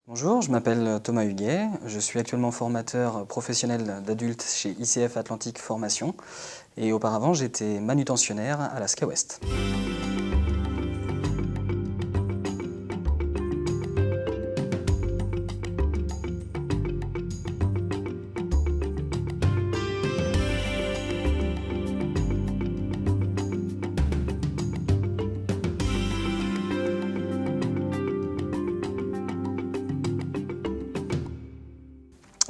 Bonjour, je m'appelle Thomas Huguet, je suis actuellement formateur professionnel d'adultes chez ICF Atlantique Formation et auparavant j'étais manutentionnaire à la SCA West.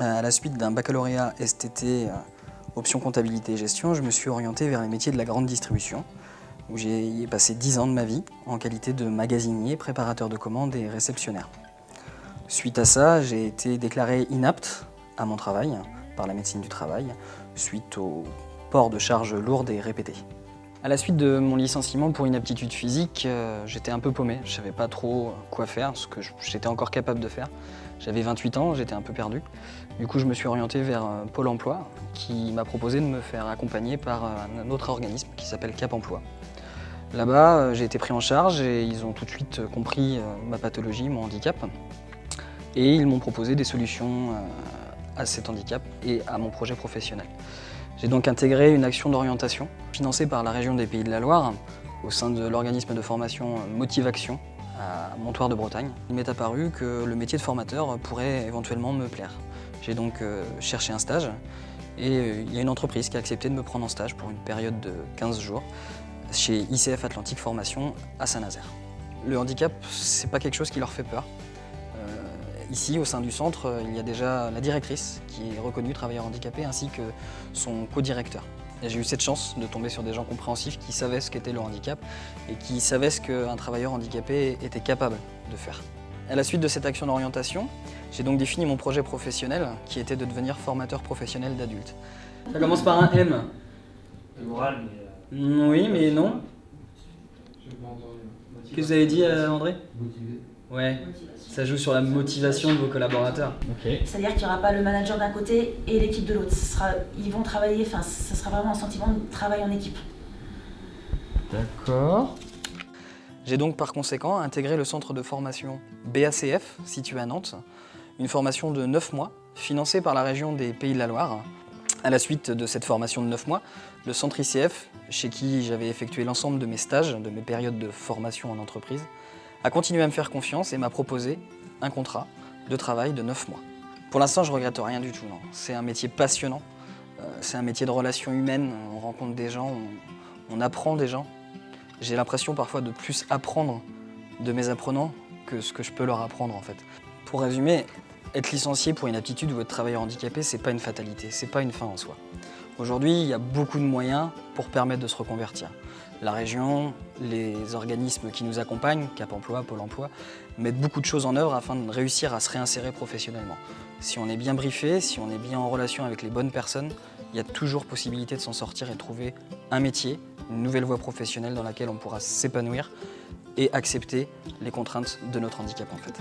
À la suite d'un baccalauréat STT option comptabilité et gestion, je me suis orienté vers les métiers de la grande distribution, où j'ai passé 10 ans de ma vie en qualité de magasinier, préparateur de commandes et réceptionnaire. Suite à ça, j'ai été déclaré inapte à mon travail par la médecine du travail, suite au port de charges lourdes et répétées. À la suite de mon licenciement pour inaptitude physique, j'étais un peu paumé, je ne savais pas trop quoi faire, ce que j'étais encore capable de faire. J'avais 28 ans, j'étais un peu perdu. Du coup, je me suis orienté vers Pôle emploi, qui m'a proposé de me faire accompagner par un autre organisme qui s'appelle Cap Emploi. Là-bas, j'ai été pris en charge et ils ont tout de suite compris ma pathologie, mon handicap. Et ils m'ont proposé des solutions à cet handicap et à mon projet professionnel. J'ai donc intégré une action d'orientation financée par la région des Pays de la Loire au sein de l'organisme de formation Motive Action à Montoire de Bretagne. Il m'est apparu que le métier de formateur pourrait éventuellement me plaire. J'ai donc cherché un stage et il y a une entreprise qui a accepté de me prendre en stage pour une période de 15 jours chez ICF Atlantique Formation à Saint-Nazaire. Le handicap, c'est pas quelque chose qui leur fait peur. Ici, au sein du centre, il y a déjà la directrice qui est reconnue travailleur handicapé ainsi que son co-directeur. J'ai eu cette chance de tomber sur des gens compréhensifs qui savaient ce qu'était le handicap et qui savaient ce qu'un travailleur handicapé était capable de faire. À la suite de cette action d'orientation, j'ai donc défini mon projet professionnel qui était de devenir formateur professionnel d'adultes. Ça commence par un M. Le moral, mais. Oui, mais non. Je pas entendu. Qu'est-ce que vous avez dit, André? Motivé. Ouais, ça joue sur la motivation de vos collaborateurs. Ok. C'est-à-dire qu'il n'y aura pas le manager d'un côté et l'équipe de l'autre. Ils vont travailler, ça sera vraiment un sentiment de travail en équipe. D'accord. J'ai donc par conséquent intégré le centre de formation BACF, situé à Nantes, une formation de 9 mois, financée par la région des Pays de la Loire. À la suite de cette formation de 9 mois, le centre ICF, chez qui j'avais effectué l'ensemble de mes stages, de mes périodes de formation en entreprise, a continué à me faire confiance et m'a proposé un contrat de travail de 9 mois. Pour l'instant, je ne regrette rien du tout, non. C'est un métier passionnant, c'est un métier de relations humaines, on rencontre des gens, on apprend des gens. J'ai l'impression parfois de plus apprendre de mes apprenants que ce que je peux leur apprendre en fait. Pour résumer, être licencié pour une aptitude ou être travailleur handicapé, c'est pas une fatalité, c'est pas une fin en soi. Aujourd'hui, il y a beaucoup de moyens pour permettre de se reconvertir. La région, les organismes qui nous accompagnent, Cap Emploi, Pôle emploi, mettent beaucoup de choses en œuvre afin de réussir à se réinsérer professionnellement. Si on est bien briefé, si on est bien en relation avec les bonnes personnes, il y a toujours possibilité de s'en sortir et de trouver un métier, une nouvelle voie professionnelle dans laquelle on pourra s'épanouir et accepter les contraintes de notre handicap en fait.